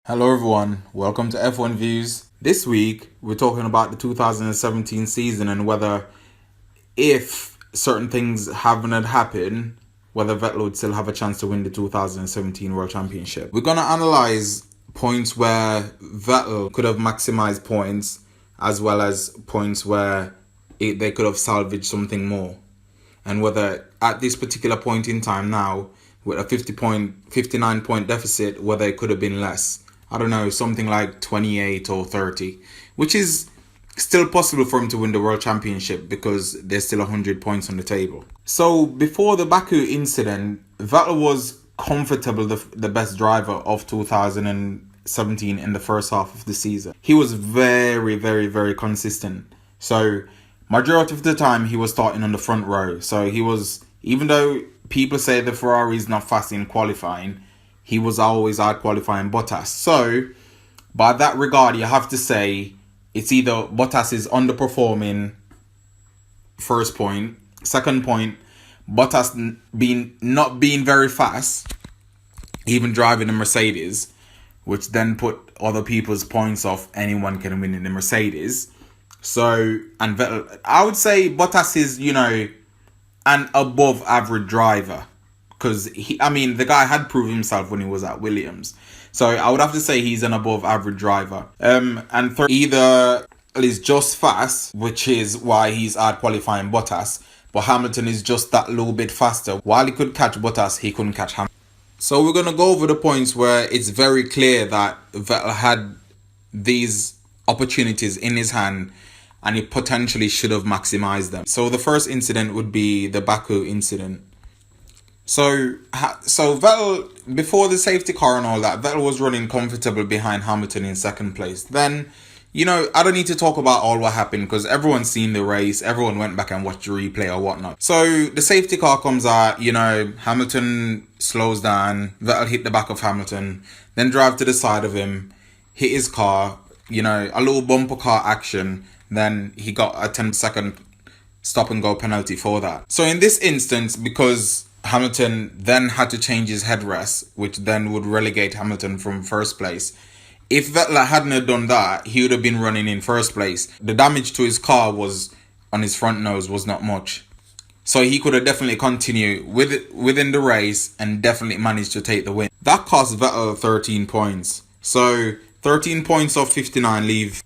Hello everyone, welcome to F1 Views. This week we're talking about the 2017 season and whether if certain things haven't had happened, whether Vettel would still have a chance to win the 2017 World Championship. We're going to analyze points where Vettel could have maximized points as well as points where they could have salvaged something more. And whether at this particular point in time now, with a 59 point deficit, whether it could have been less. I don't know, something like 28 or 30, which is still possible for him to win the World Championship because there's still 100 points on the table. So before the Baku incident, Vettel was comfortably the best driver of 2017 in the first half of the season. He was very, very, very consistent. So majority of the time he was starting on the front row. So he was, even though people say the Ferrari is not fast in qualifying, he was always out qualifying Bottas. So, by that regard, you have to say it's either Bottas is underperforming, first point. Second point, Bottas not being very fast, even driving a Mercedes, which then put other people's points off anyone can win in the Mercedes. So, and Vettel, I would say Bottas is, an above average driver. Because, the guy had proved himself when he was at Williams. So, I would have to say he's an above average driver. And third, either is just fast, which is why he's out qualifying Bottas. But Hamilton is just that little bit faster. While he could catch Bottas, he couldn't catch Hamilton. So, we're going to go over the points where it's very clear that Vettel had these opportunities in his hand and he potentially should have maximized them. So, the first incident would be the Baku incident. So Vettel, before the safety car and all that, Vettel was running comfortable behind Hamilton in second place. Then, I don't need to talk about all what happened because everyone's seen the race. Everyone went back and watched the replay or whatnot. So the safety car comes out, Hamilton slows down. Vettel hit the back of Hamilton, then drive to the side of him, hit his car, a little bumper car action. Then he got a 10-second stop and go penalty for that. So in this instance, because Hamilton then had to change his headrest, which then would relegate Hamilton from first place. If Vettel hadn't have done that, he would have been running in first place. The damage to his car was on his front nose was not much. So he could have definitely continued within the race and definitely managed to take the win. That cost Vettel 13 points. So 13 points off 59 leave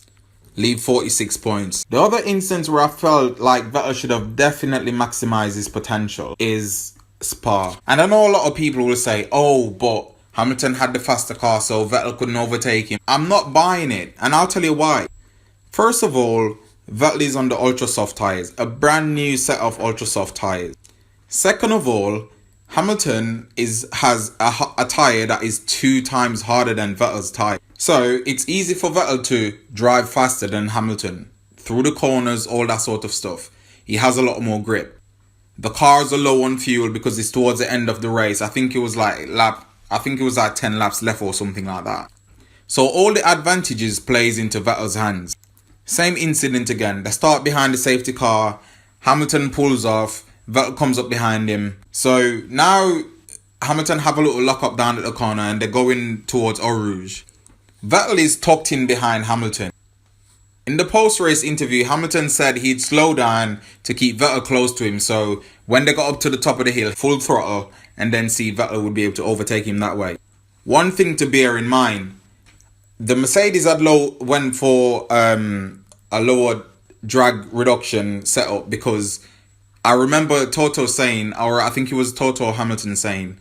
46 points. The other instance where I felt like Vettel should have definitely maximized his potential is Spa. And I know a lot of people will say, oh, but Hamilton had the faster car, so Vettel couldn't overtake him. I'm not buying it, and I'll tell you why. First of all, Vettel is on the ultra soft tyres, a brand new set of ultra soft tyres. Second of all, Hamilton has a tyre that is 2 times harder than Vettel's tyre. So it's easy for Vettel to drive faster than Hamilton through the corners, all that sort of stuff. He has a lot more grip. The cars are low on fuel because it's towards the end of the race. I think it was like 10 laps left or something like that. So all the advantages plays into Vettel's hands. Same incident again. They start behind the safety car. Hamilton pulls off. Vettel comes up behind him. So now Hamilton have a little lock up down at the corner and they're going towards Eau Rouge. Vettel is tucked in behind Hamilton. In the post-race interview, Hamilton said he'd slow down to keep Vettel close to him, so when they got up to the top of the hill, full throttle, and then see Vettel would be able to overtake him that way. One thing to bear in mind, the Mercedes went for a lower drag reduction setup because I remember Toto saying, or I think it was Toto or Hamilton saying,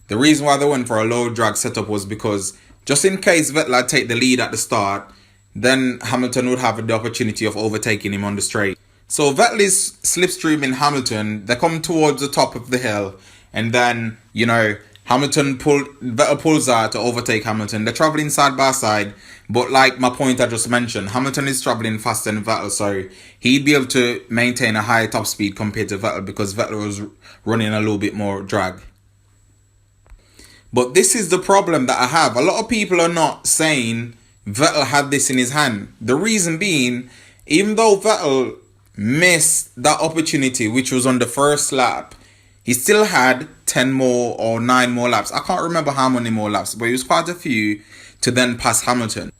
the reason why they went for a low drag setup was because just in case Vettel had take the lead at the start, then Hamilton would have the opportunity of overtaking him on the straight. So Vettel is slipstreaming Hamilton. They come towards the top of the hill. And then, Vettel pulls out to overtake Hamilton. They're traveling side by side. But like my point I just mentioned, Hamilton is traveling faster than Vettel. So he'd be able to maintain a higher top speed compared to Vettel because Vettel was running a little bit more drag. But this is the problem that I have. A lot of people are not saying Vettel had this in his hand. The reason being, even though Vettel missed that opportunity, which was on the first lap, he still had 10 more or 9 more laps. I can't remember how many more laps, but it was quite a few to then pass Hamilton.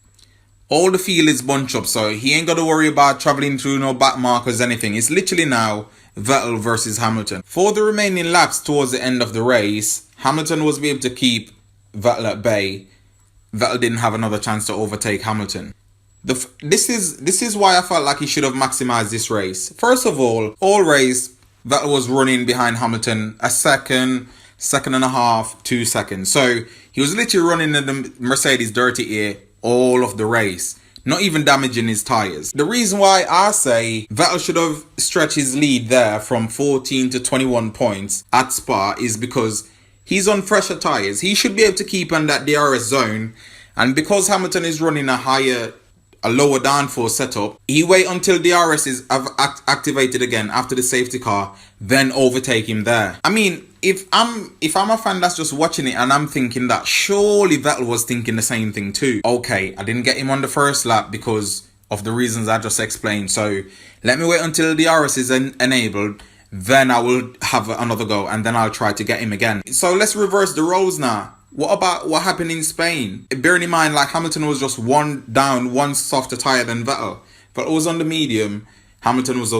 All the field is bunched up, so he ain't got to worry about traveling through no back markers, anything. It's literally now Vettel versus Hamilton. For the remaining laps towards the end of the race, Hamilton was able to keep Vettel at bay. Vettel didn't have another chance to overtake Hamilton. This is why I felt like he should have maximized this race. First of all race, Vettel was running behind Hamilton a second and a half, 2 seconds. So he was literally running in the Mercedes dirty air all of the race, not even damaging his tires. The reason why I say Vettel should have stretched his lead there from 14 to 21 points at Spa is because he's on fresher tires. He should be able to keep in that DRS zone, and because Hamilton is running a lower downforce setup, he wait until DRS is activated again after the safety car, then overtake him there. I mean, if I'm a fan that's just watching it and I'm thinking that, surely Vettel was thinking the same thing too. Okay, I didn't get him on the first lap because of the reasons I just explained, so let me wait until the DRS is enabled, then I will have another go and then I'll try to get him again. So let's reverse the roles now. What about what happened in Spain? Bearing in mind, like, Hamilton was just one softer tire than Vettel. Vettel was on the medium, Hamilton was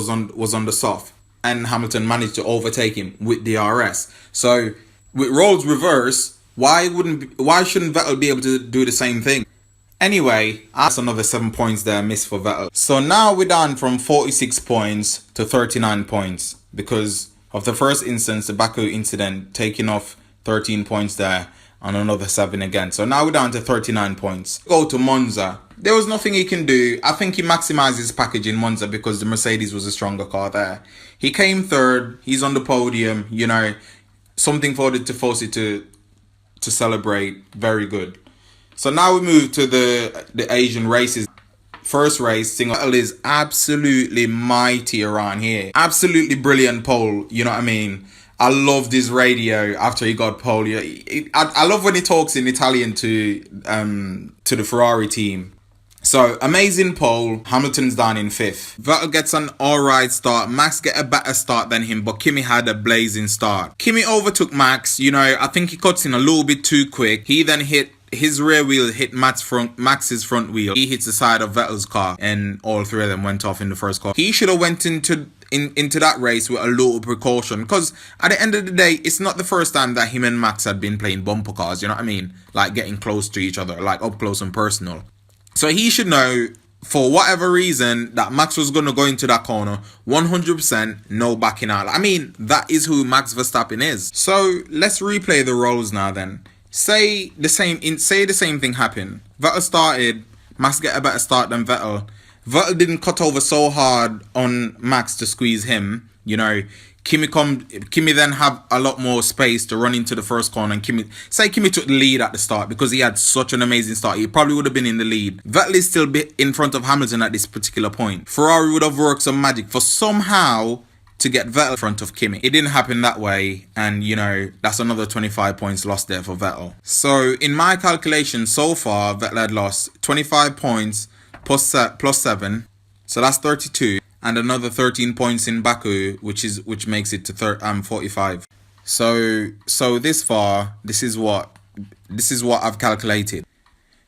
on the soft, and Hamilton managed to overtake him with DRS. So with roles reverse, why shouldn't Vettel be able to do the same thing? Anyway, that's another 7 points there missed for Vettel. So now we're down from 46 points to 39 points because of the first instance, the Baku incident, taking off 13 points there and another 7 again. So now we're down to 39 points. Go to Monza. There was nothing he can do. I think he maximized his package in Monza because the Mercedes was a stronger car there. He came third. He's on the podium. You know, something for the Tifosi to celebrate. Very good. So now we move to the Asian races. First race, Vettel is absolutely mighty around here. Absolutely brilliant pole. You know what I mean? I loved his radio after he got pole. I love when he talks in Italian to the Ferrari team. So, amazing pole. Hamilton's down in 5th. Vettel gets an alright start. Max get a better start than him, but Kimi had a blazing start. Kimi overtook Max. You know, I think he cuts in a little bit too quick. He then his rear wheel hit Max's front wheel. He hits the side of Vettel's car, and all three of them went off in the first car. He should have went into that race with a little precaution, because at the end of the day, it's not the first time that him and Max had been playing bumper cars, you know what I mean? Like getting close to each other, like up close and personal. So he should know, for whatever reason, that Max was going to go into that corner 100%, no backing out. I mean, that is who Max Verstappen is. So let's replay the roles now then. Say the same thing happened. Vettel started, Max get a better start than Vettel. Vettel didn't cut over so hard on Max to squeeze him. You know, Kimi then have a lot more space to run into the first corner, and Kimi took the lead at the start because he had such an amazing start. He probably would have been in the lead. Vettel is still in front of Hamilton at this particular point. Ferrari would have worked some magic for somehow to get Vettel in front of Kimi. It didn't happen that way, and you know, that's another 25 points lost there for Vettel. So in my calculation so far, Vettel had lost 25 points plus 7, so that's 32, and another 13 points in Baku, which makes it to 45. So this far, this is what I've calculated.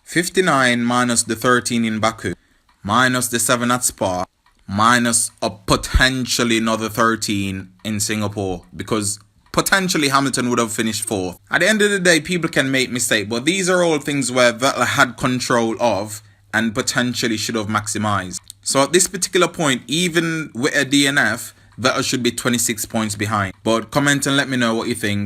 59 minus the 13 in Baku, minus the 7 at Spa, minus a potentially another 13 in Singapore, because potentially Hamilton would have finished 4th. At the end of the day, people can make mistakes, but these are all things where Vettel had control of and potentially should have maximized. So at this particular point, even with a DNF, Vettel should be 26 points behind. But comment and let me know what you think.